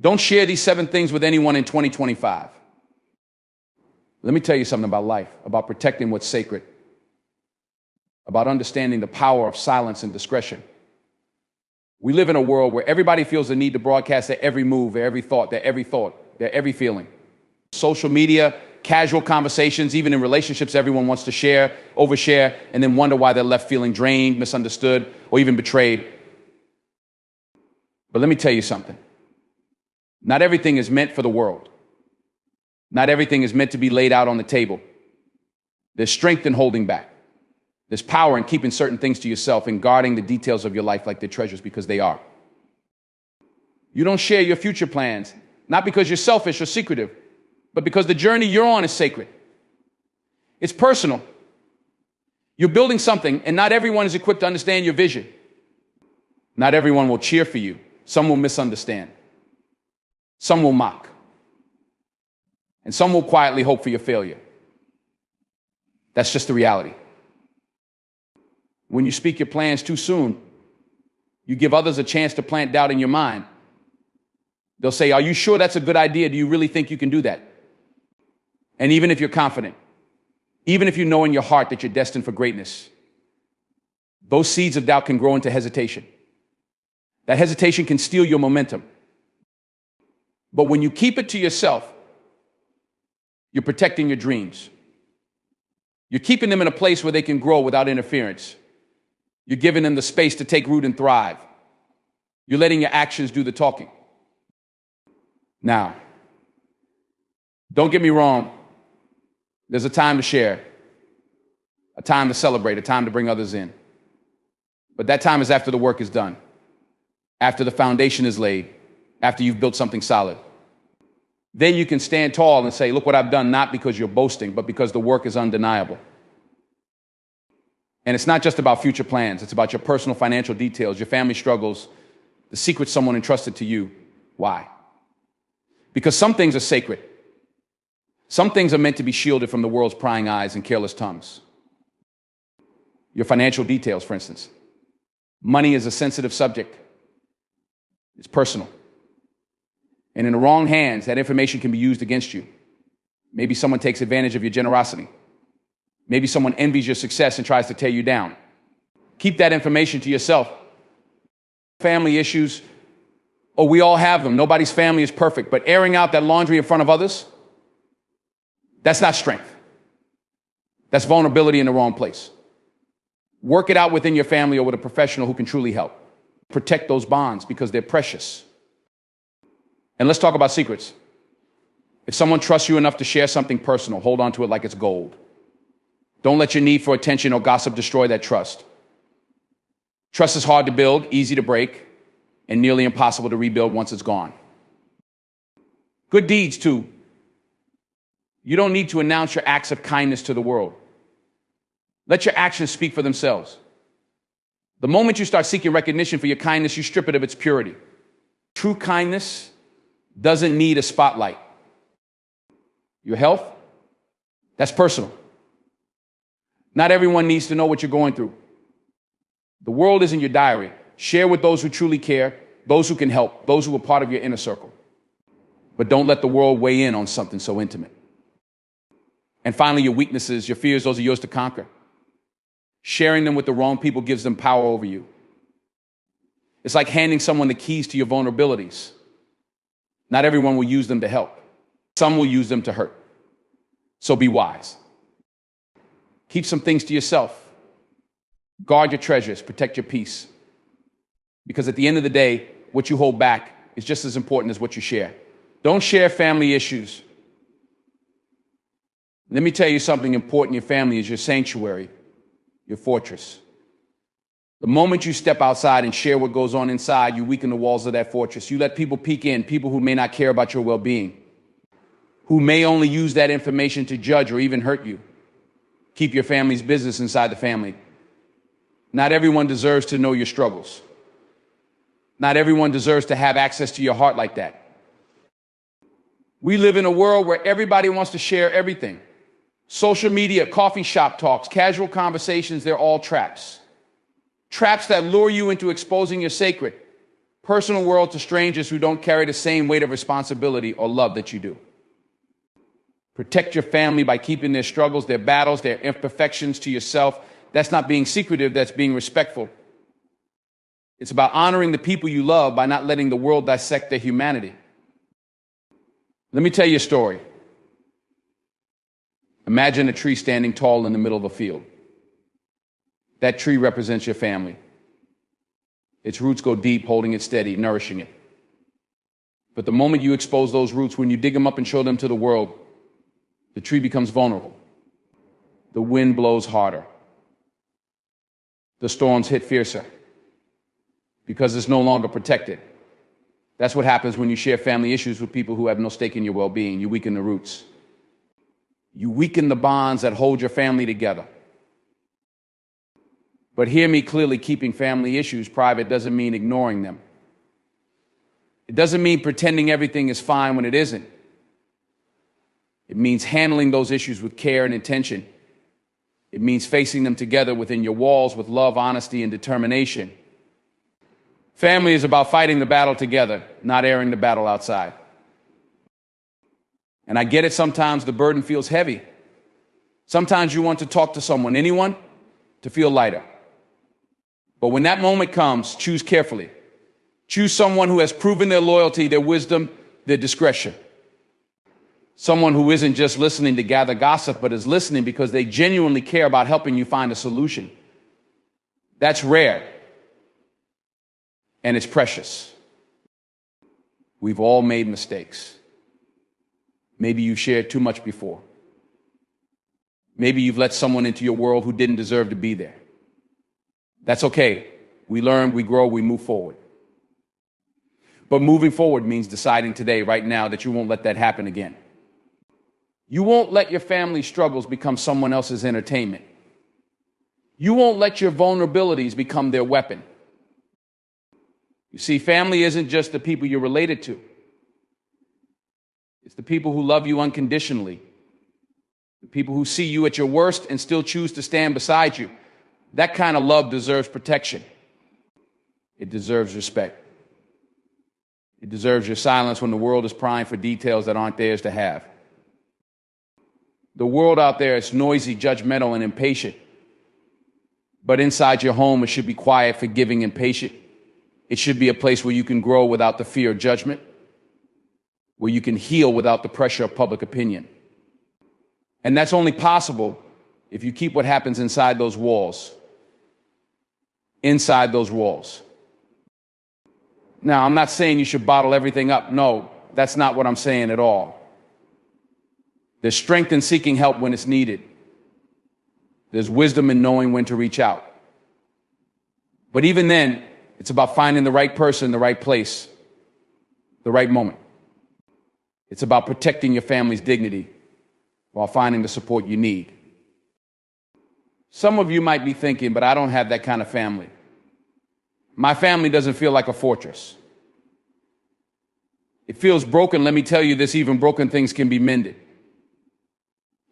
Don't share these 7 things with anyone in 2025. Let me tell you something about life, about protecting what's sacred, about understanding the power of silence and discretion. We live in a world where everybody feels the need to broadcast their every move, their every thought, their every feeling. Social media, casual conversations, even in relationships, everyone wants to share, overshare, and then wonder why they're left feeling drained, misunderstood, or even betrayed. But let me tell you something. Not everything is meant for the world. Not everything is meant to be laid out on the table. There's strength in holding back. There's power in keeping certain things to yourself and guarding the details of your life like they're treasures, because they are. You don't share your future plans, not because you're selfish or secretive, but because the journey you're on is sacred. It's personal. You're building something, and not everyone is equipped to understand your vision. Not everyone will cheer for you. Some will misunderstand. Some will mock. And some will quietly hope for your failure. That's just the reality. When you speak your plans too soon, you give others a chance to plant doubt in your mind. They'll say, "Are you sure that's a good idea? Do you really think you can do that?" And even if you're confident, even if you know in your heart that you're destined for greatness, those seeds of doubt can grow into hesitation. That hesitation can steal your momentum. But when you keep it to yourself, you're protecting your dreams. You're keeping them in a place where they can grow without interference. You're giving them the space to take root and thrive. You're letting your actions do the talking. Now, don't get me wrong. There's a time to share, a time to celebrate, a time to bring others in. But that time is after the work is done, after the foundation is laid, after you've built something solid. Then you can stand tall and say, "Look what I've done," not because you're boasting, but because the work is undeniable. And it's not just about future plans. It's about your personal financial details, your family struggles, the secrets someone entrusted to you. Why? Because some things are sacred. Some things are meant to be shielded from the world's prying eyes and careless tongues. Your financial details, for instance. Money is a sensitive subject. It's personal. And in the wrong hands, that information can be used against you. Maybe someone takes advantage of your generosity. Maybe someone envies your success and tries to tear you down. Keep that information to yourself. Family issues, we all have them. Nobody's family is perfect. But airing out that laundry in front of others, that's not strength. That's vulnerability in the wrong place. Work it out within your family or with a professional who can truly help. Protect those bonds because they're precious. And let's talk about secrets. If someone trusts you enough to share something personal, hold on to it like it's gold. Don't let your need for attention or gossip destroy that trust. Trust is hard to build, easy to break, and nearly impossible to rebuild once it's gone. Good deeds, too. You don't need to announce your acts of kindness to the world. Let your actions speak for themselves. The moment you start seeking recognition for your kindness, you strip it of its purity. True kindness doesn't need a spotlight. Your health, that's personal. Not everyone needs to know what you're going through. The world isn't your diary. Share with those who truly care, those who can help, those who are part of your inner circle. But don't let the world weigh in on something so intimate. And finally, your weaknesses, your fears, those are yours to conquer. Sharing them with the wrong people gives them power over you. It's like handing someone the keys to your vulnerabilities. Not everyone will use them to help. Some will use them to hurt. So be wise. Keep some things to yourself. Guard your treasures. Protect your peace. Because at the end of the day, what you hold back is just as important as what you share. Don't share family issues. Let me tell you something important. Your family is your sanctuary, your fortress. The moment you step outside and share what goes on inside, you weaken the walls of that fortress. You let people peek in, people who may not care about your well-being, who may only use that information to judge or even hurt you. Keep your family's business inside the family. Not everyone deserves to know your struggles. Not everyone deserves to have access to your heart like that. We live in a world where everybody wants to share everything. Social media, coffee shop talks, casual conversations, they're all traps. Traps that lure you into exposing your sacred. personal world to strangers who don't carry the same weight of responsibility or love that you do. Protect your family by keeping their struggles, their battles, their imperfections to yourself. That's not being secretive, that's being respectful. It's about honoring the people you love by not letting the world dissect their humanity. Let me tell you a story. Imagine a tree standing tall in the middle of a field. That tree represents your family. Its roots go deep, holding it steady, nourishing it. But the moment you expose those roots, when you dig them up and show them to the world, the tree becomes vulnerable. The wind blows harder. The storms hit fiercer because it's no longer protected. That's what happens when you share family issues with people who have no stake in your well-being. You weaken the roots. You weaken the bonds that hold your family together. But hear me clearly, keeping family issues private doesn't mean ignoring them. It doesn't mean pretending everything is fine when it isn't. It means handling those issues with care and intention. It means facing them together within your walls with love, honesty, and determination. Family is about fighting the battle together, not airing the battle outside. And I get it, sometimes the burden feels heavy. Sometimes you want to talk to someone, anyone, to feel lighter. But when that moment comes, choose carefully. Choose someone who has proven their loyalty, their wisdom, their discretion. Someone who isn't just listening to gather gossip, but is listening because they genuinely care about helping you find a solution. That's rare. And it's precious. We've all made mistakes. Maybe you shared too much before. Maybe you've let someone into your world who didn't deserve to be there. That's okay. We learn, we grow, we move forward. But moving forward means deciding today, right now, that you won't let that happen again. You won't let your family struggles become someone else's entertainment. You won't let your vulnerabilities become their weapon. You see, family isn't just the people you're related to. It's the people who love you unconditionally. The people who see you at your worst and still choose to stand beside you. That kind of love deserves protection. It deserves respect. It deserves your silence when the world is prying for details that aren't theirs to have. The world out there is noisy, judgmental, and impatient. But inside your home, it should be quiet, forgiving, and patient. It should be a place where you can grow without the fear of judgment, where you can heal without the pressure of public opinion. And that's only possible if you keep what happens inside those walls. Inside those walls. Now, I'm not saying you should bottle everything up. No, that's not what I'm saying at all. There's strength in seeking help when it's needed. There's wisdom in knowing when to reach out. But even then, it's about finding the right person, the right place, the right moment. It's about protecting your family's dignity while finding the support you need. Some of you might be thinking, but I don't have that kind of family. My family doesn't feel like a fortress. It feels broken. Let me tell you this, even broken things can be mended.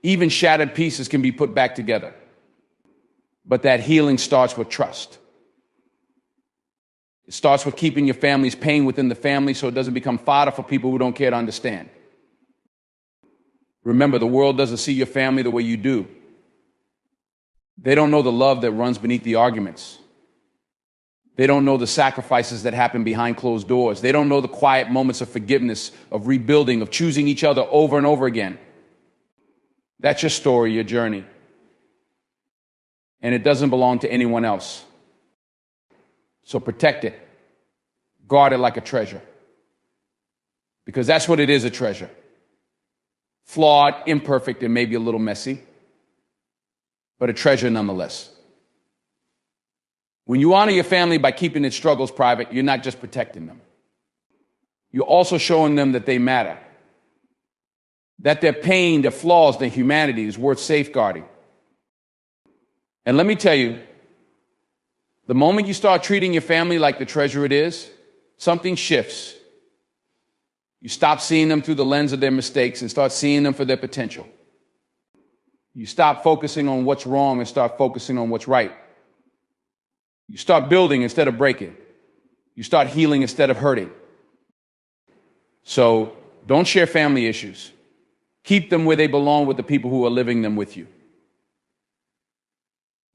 Even shattered pieces can be put back together. But that healing starts with trust. It starts with keeping your family's pain within the family so it doesn't become fodder for people who don't care to understand. Remember, the world doesn't see your family the way you do. They don't know the love that runs beneath the arguments. They don't know the sacrifices that happen behind closed doors. They don't know the quiet moments of forgiveness, of rebuilding, of choosing each other over and over again. That's your story, your journey. And it doesn't belong to anyone else. So protect it. Guard it like a treasure. Because that's what it is, a treasure. Flawed, imperfect, and maybe a little messy. But a treasure nonetheless. When you honor your family by keeping its struggles private, you're not just protecting them. You're also showing them that they matter. That their pain, their flaws, their humanity is worth safeguarding. And let me tell you, the moment you start treating your family like the treasure it is, something shifts. You stop seeing them through the lens of their mistakes and start seeing them for their potential. You stop focusing on what's wrong and start focusing on what's right. You start building instead of breaking. You start healing instead of hurting. So don't share family issues. Keep them where they belong with the people who are living them with you.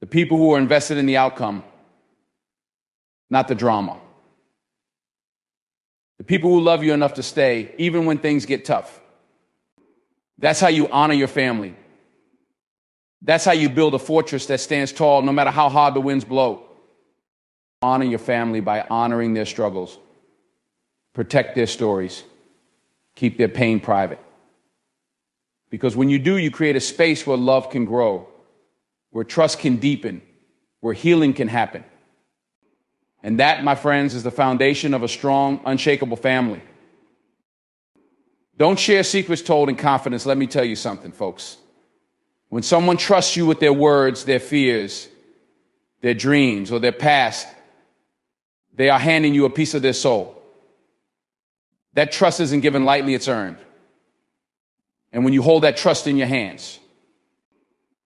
The people who are invested in the outcome, not the drama. The people who love you enough to stay, even when things get tough. That's how you honor your family. That's how you build a fortress that stands tall no matter how hard the winds blow. Honor your family by honoring their struggles. Protect their stories. Keep their pain private. Because when you do, you create a space where love can grow, where trust can deepen, where healing can happen. And that, my friends, is the foundation of a strong, unshakable family. Don't share secrets told in confidence. Let me tell you something, folks. When someone trusts you with their words, their fears, their dreams, or their past, they are handing you a piece of their soul. That trust isn't given lightly, it's earned. And when you hold that trust in your hands,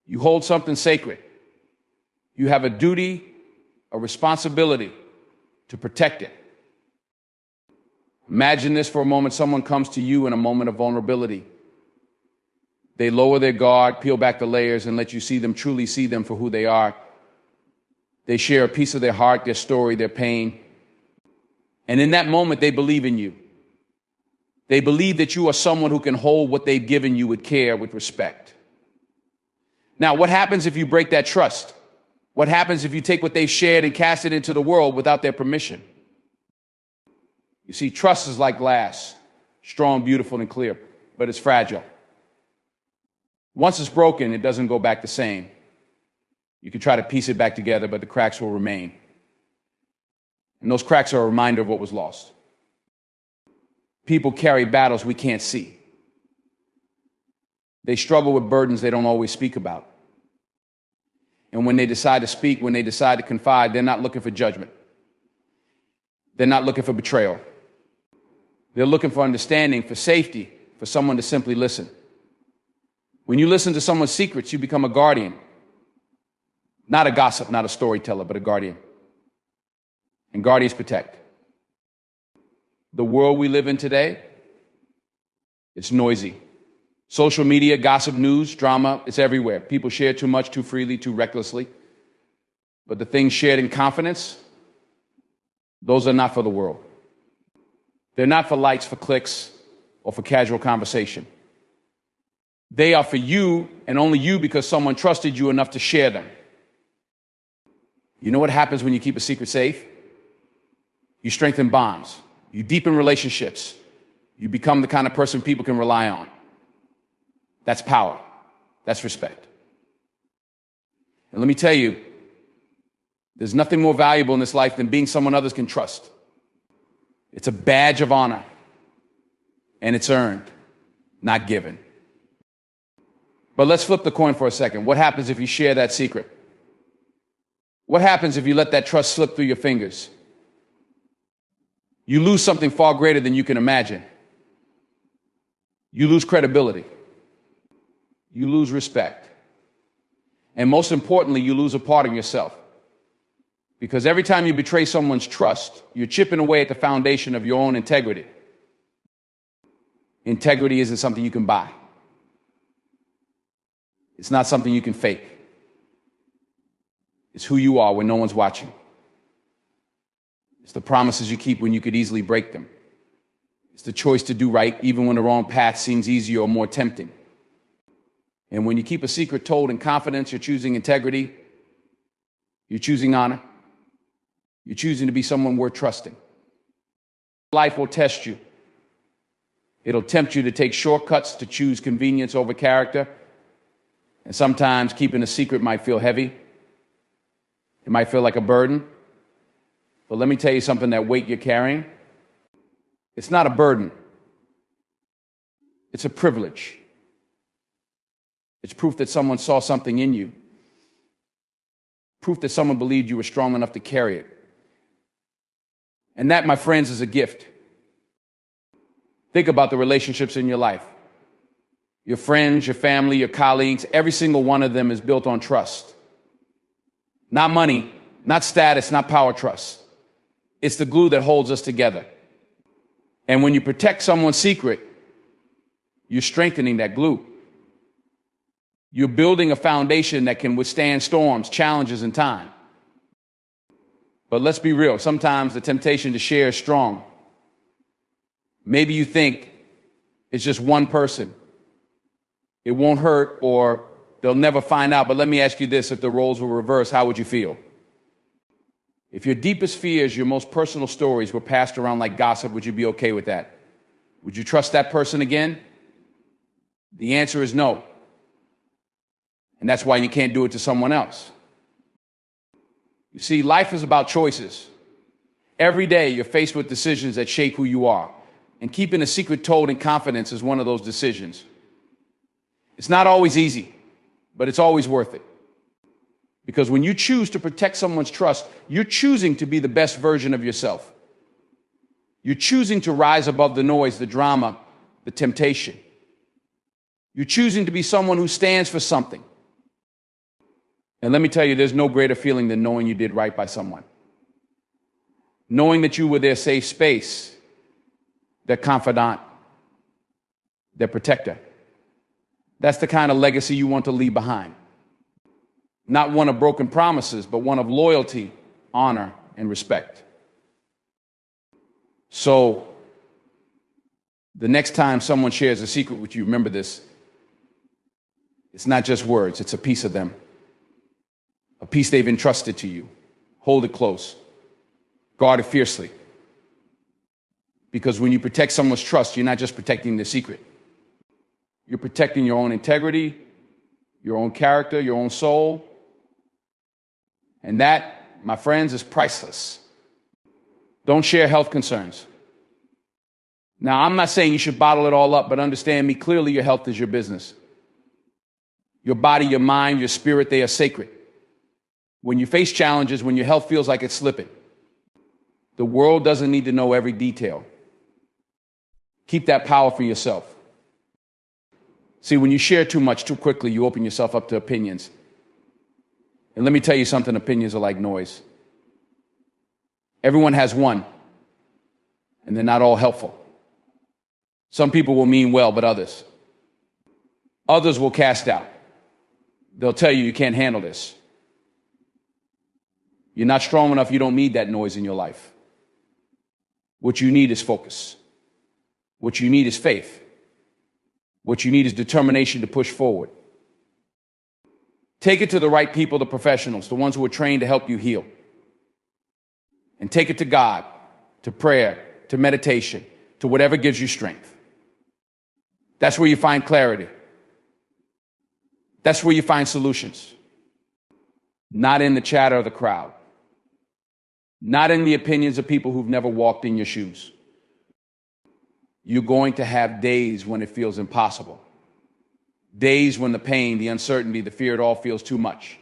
you hold something sacred. You have a duty, a responsibility to protect it. Imagine this for a moment. Someone comes to you in a moment of vulnerability. They lower their guard, peel back the layers, and let you see them, truly see them for who they are. They share a piece of their heart, their story, their pain. And in that moment, they believe in you. They believe that you are someone who can hold what they've given you with care, with respect. Now, what happens if you break that trust? What happens if you take what they've shared and cast it into the world without their permission? You see, trust is like glass, strong, beautiful, and clear, but it's fragile. Once it's broken, it doesn't go back the same. You can try to piece it back together, but the cracks will remain. And those cracks are a reminder of what was lost. People carry battles we can't see. They struggle with burdens they don't always speak about. And when they decide to speak, when they decide to confide, they're not looking for judgment. They're not looking for betrayal. They're looking for understanding, for safety, for someone to simply listen. When you listen to someone's secrets, you become a guardian. Not a gossip, not a storyteller, but a guardian. And guardians protect. The world we live in today, it's noisy. Social media, gossip, news, drama, it's everywhere. People share too much, too freely, too recklessly. But the things shared in confidence, those are not for the world. They're not for likes, for clicks, or for casual conversation. They are for you and only you because someone trusted you enough to share them. You know what happens when you keep a secret safe? You strengthen bonds. You deepen relationships. You become the kind of person people can rely on. That's power. That's respect. And let me tell you, there's nothing more valuable in this life than being someone others can trust. It's a badge of honor, and it's earned, not given. But let's flip the coin for a second. What happens if you share that secret? What happens if you let that trust slip through your fingers? You lose something far greater than you can imagine. You lose credibility. You lose respect. And most importantly, you lose a part of yourself. Because every time you betray someone's trust, you're chipping away at the foundation of your own integrity. Integrity isn't something you can buy. It's not something you can fake. It's who you are when no one's watching. It's the promises you keep when you could easily break them. It's the choice to do right even when the wrong path seems easier or more tempting. And when you keep a secret told in confidence, you're choosing integrity. You're choosing honor. You're choosing to be someone worth trusting. Life will test you. It'll tempt you to take shortcuts, to choose convenience over character. And sometimes keeping a secret might feel heavy. It might feel like a burden. But let me tell you something, that weight you're carrying, it's not a burden. It's a privilege. It's proof that someone saw something in you. Proof that someone believed you were strong enough to carry it. And that, my friends, is a gift. Think about the relationships in your life. Your friends, your family, your colleagues, every single one of them is built on trust. Not money, not status, not power, trust. It's the glue that holds us together. And when you protect someone's secret, you're strengthening that glue. You're building a foundation that can withstand storms, challenges, and time. But let's be real. Sometimes the temptation to share is strong. Maybe you think it's just one person. It won't hurt, or they'll never find out. But let me ask you this. If the roles were reversed, how would you feel? If your deepest fears, your most personal stories were passed around like gossip, would you be okay with that? Would you trust that person again? The answer is no. And that's why you can't do it to someone else. You see, life is about choices. Every day you're faced with decisions that shape who you are. And keeping a secret told in confidence is one of those decisions. It's not always easy, but it's always worth it. Because when you choose to protect someone's trust, you're choosing to be the best version of yourself. You're choosing to rise above the noise, the drama, the temptation. You're choosing to be someone who stands for something. And let me tell you, there's no greater feeling than knowing you did right by someone. Knowing that you were their safe space, their confidant, their protector. That's the kind of legacy you want to leave behind. Not one of broken promises, but one of loyalty, honor, and respect. So, the next time someone shares a secret with you, remember this. It's not just words, it's a piece of them. A piece they've entrusted to you. Hold it close. Guard it fiercely. Because when you protect someone's trust, you're not just protecting their secret. You're protecting your own integrity, your own character, your own soul. And that, my friends, is priceless. Don't share health concerns. Now, I'm not saying you should bottle it all up, but understand me clearly, your health is your business. Your body, your mind, your spirit, they are sacred. When you face challenges, when your health feels like it's slipping, the world doesn't need to know every detail. Keep that power for yourself. See, when you share too much too quickly, you open yourself up to opinions. And let me tell you something, opinions are like noise. Everyone has one, and they're not all helpful. Some people will mean well, but others will cast out. They'll tell you can't handle this. You're not strong enough, you don't need that noise in your life. What you need is focus. What you need is faith. What you need is determination to push forward. Take it to the right people, the professionals, the ones who are trained to help you heal. And take it to God, to prayer, to meditation, to whatever gives you strength. That's where you find clarity. That's where you find solutions. Not in the chatter of the crowd. Not in the opinions of people who've never walked in your shoes. You're going to have days when it feels impossible. Days when the pain, the uncertainty, the fear, it all feels too much.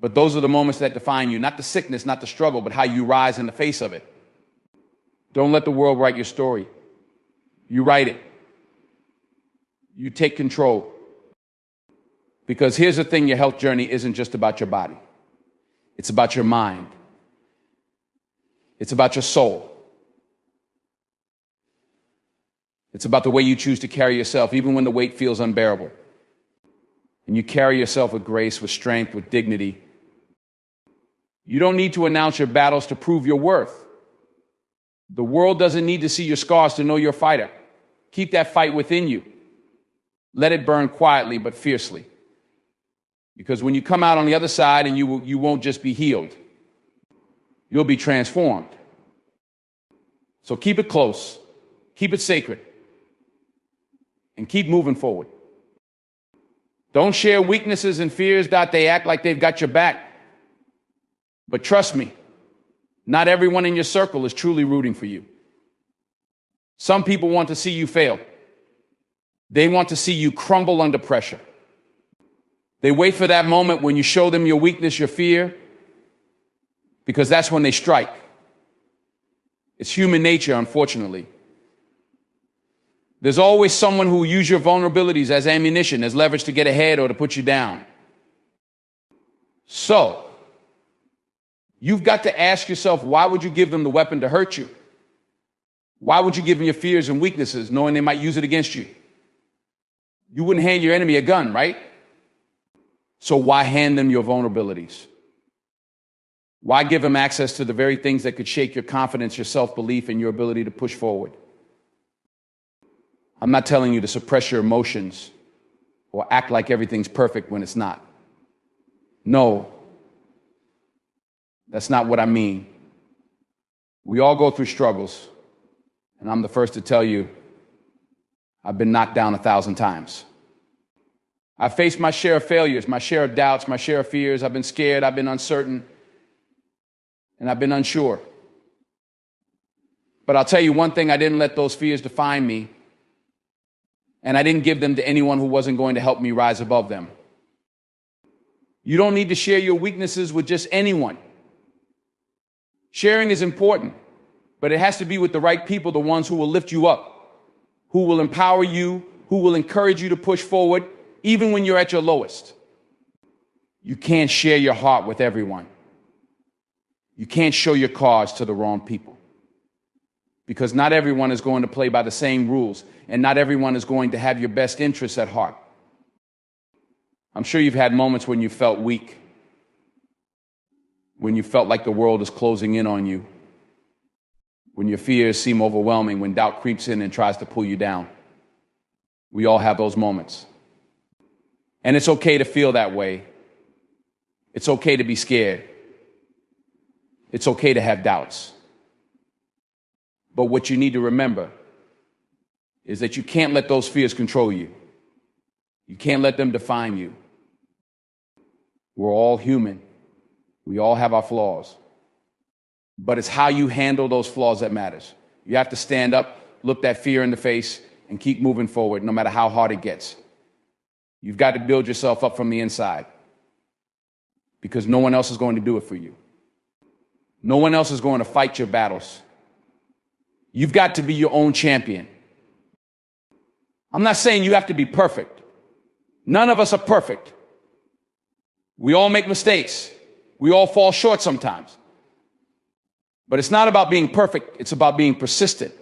But those are the moments that define you, not the sickness, not the struggle, but how you rise in the face of it. Don't let the world write your story. You write it. You take control. Because here's the thing, your health journey isn't just about your body. It's about your mind. It's about your soul. It's about the way you choose to carry yourself, even when the weight feels unbearable. And you carry yourself with grace, with strength, with dignity. You don't need to announce your battles to prove your worth. The world doesn't need to see your scars to know you're a fighter. Keep that fight within you. Let it burn quietly but fiercely. Because when you come out on the other side, and you won't just be healed, you'll be transformed. So keep it close, keep it sacred, and keep moving forward. Don't share weaknesses and fears that they act like they've got your back. But trust me, not everyone in your circle is truly rooting for you. Some people want to see you fail. They want to see you crumble under pressure. They wait for that moment when you show them your weakness, your fear, because that's when they strike. It's human nature, unfortunately. There's always someone who will use your vulnerabilities as ammunition, as leverage to get ahead or to put you down. So, You've got to ask yourself, why would you give them the weapon to hurt you? Why would you give them your fears and weaknesses, knowing they might use it against you? You wouldn't hand your enemy a gun, right? So why hand them your vulnerabilities? Why give them access to the very things that could shake your confidence, your self-belief, and your ability to push forward? I'm not telling you to suppress your emotions or act like everything's perfect when it's not. No, that's not what I mean. We all go through struggles, and I'm the first to tell you, I've been knocked down 1,000 times. I've faced my share of failures, my share of doubts, my share of fears. I've been scared, I've been uncertain, and I've been unsure. But I'll tell you one thing, I didn't let those fears define me, and I didn't give them to anyone who wasn't going to help me rise above them. You don't need to share your weaknesses with just anyone. Sharing is important, but it has to be with the right people, the ones who will lift you up, who will empower you, who will encourage you to push forward, even when you're at your lowest. You can't share your heart with everyone. You can't show your cards to the wrong people, because not everyone is going to play by the same rules, and not everyone is going to have your best interests at heart. I'm sure you've had moments when you felt weak, when you felt like the world is closing in on you, when your fears seem overwhelming, when doubt creeps in and tries to pull you down. We all have those moments. And it's okay to feel that way. It's okay to be scared. It's okay to have doubts. But what you need to remember is that you can't let those fears control you. You can't let them define you. We're all human. We all have our flaws. But it's how you handle those flaws that matters. You have to stand up, look that fear in the face, and keep moving forward, no matter how hard it gets. You've got to build yourself up from the inside, because no one else is going to do it for you. No one else is going to fight your battles. You've got to be your own champion. I'm not saying you have to be perfect. None of us are perfect. We all make mistakes. We all fall short sometimes. But it's not about being perfect. It's about being persistent.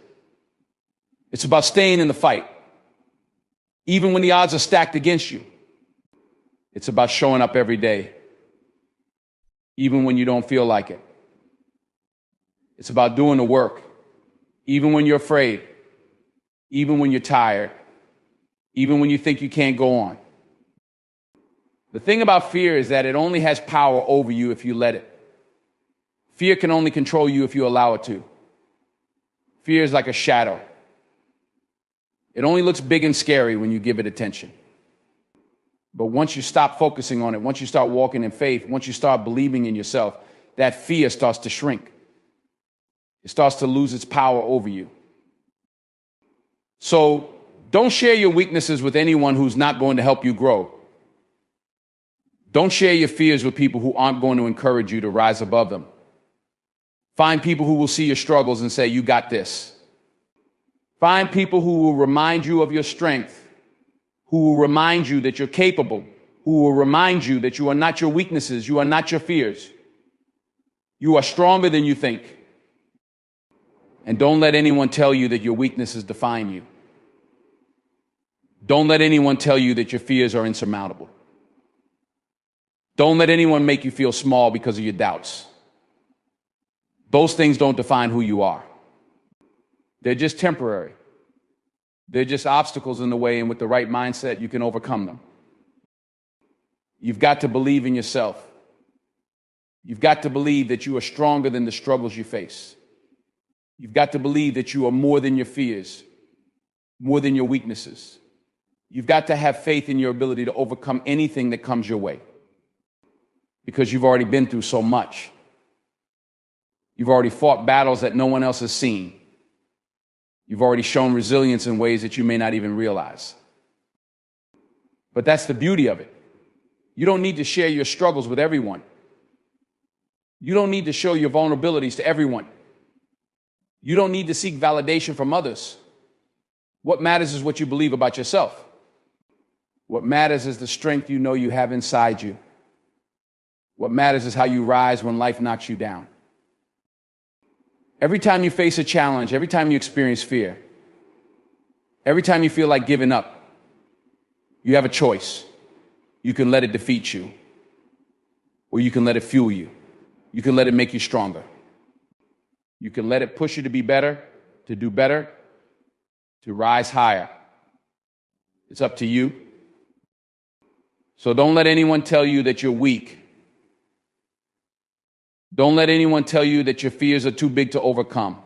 It's about staying in the fight, even when the odds are stacked against you. It's about showing up every day, even when you don't feel like it. It's about doing the work, even when you're afraid, even when you're tired, even when you think you can't go on. The thing about fear is that it only has power over you if you let it. Fear can only control you if you allow it to. Fear is like a shadow. It only looks big and scary when you give it attention. But once you stop focusing on it, once you start walking in faith, once you start believing in yourself, that fear starts to shrink. It starts to lose its power over you. So don't share your weaknesses with anyone who's not going to help you grow. Don't share your fears with people who aren't going to encourage you to rise above them. Find people who will see your struggles and say, you got this. Find people who will remind you of your strength, who will remind you that you're capable, who will remind you that you are not your weaknesses, you are not your fears. You are stronger than you think. And don't let anyone tell you that your weaknesses define you. Don't let anyone tell you that your fears are insurmountable. Don't let anyone make you feel small because of your doubts. Those things don't define who you are. They're just temporary. They're just obstacles in the way, and with the right mindset, you can overcome them. You've got to believe in yourself. You've got to believe that you are stronger than the struggles you face. You've got to believe that you are more than your fears, more than your weaknesses. You've got to have faith in your ability to overcome anything that comes your way, because you've already been through so much. You've already fought battles that no one else has seen. You've already shown resilience in ways that you may not even realize. But that's the beauty of it. You don't need to share your struggles with everyone. You don't need to show your vulnerabilities to everyone. You don't need to seek validation from others. What matters is what you believe about yourself. What matters is the strength you know you have inside you. What matters is how you rise when life knocks you down. Every time you face a challenge, every time you experience fear, every time you feel like giving up, you have a choice. You can let it defeat you, or you can let it fuel you. You can let it make you stronger. You can let it push you to be better, to do better, to rise higher. It's up to you. So don't let anyone tell you that you're weak. Don't let anyone tell you that your fears are too big to overcome.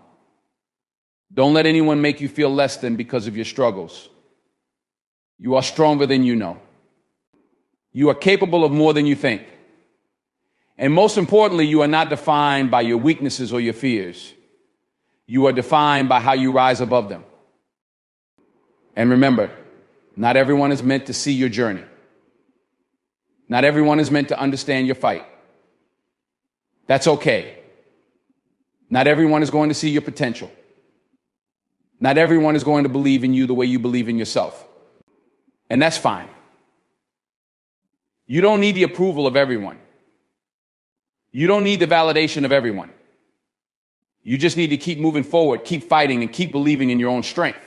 Don't let anyone make you feel less than because of your struggles. You are stronger than you know. You are capable of more than you think. And most importantly, you are not defined by your weaknesses or your fears. You are defined by how you rise above them. And remember, not everyone is meant to see your journey. Not everyone is meant to understand your fight. That's okay. Not everyone is going to see your potential. Not everyone is going to believe in you the way you believe in yourself. And that's fine. You don't need the approval of everyone. You don't need the validation of everyone. You just need to keep moving forward, keep fighting, and keep believing in your own strength.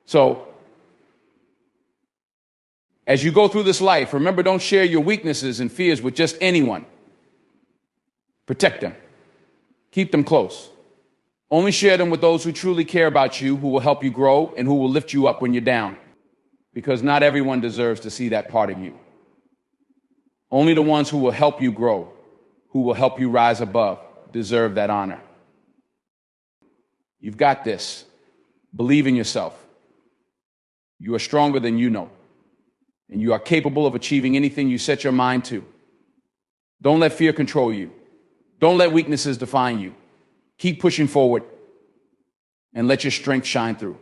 So, as you go through this life, remember, don't share your weaknesses and fears with just anyone. Protect them. Keep them close. Only share them with those who truly care about you, who will help you grow, and who will lift you up when you're down. Because not everyone deserves to see that part of you. Only the ones who will help you grow, who will help you rise above, deserve that honor. You've got this. Believe in yourself. You are stronger than you know. And you are capable of achieving anything you set your mind to. Don't let fear control you. Don't let weaknesses define you. Keep pushing forward and let your strength shine through.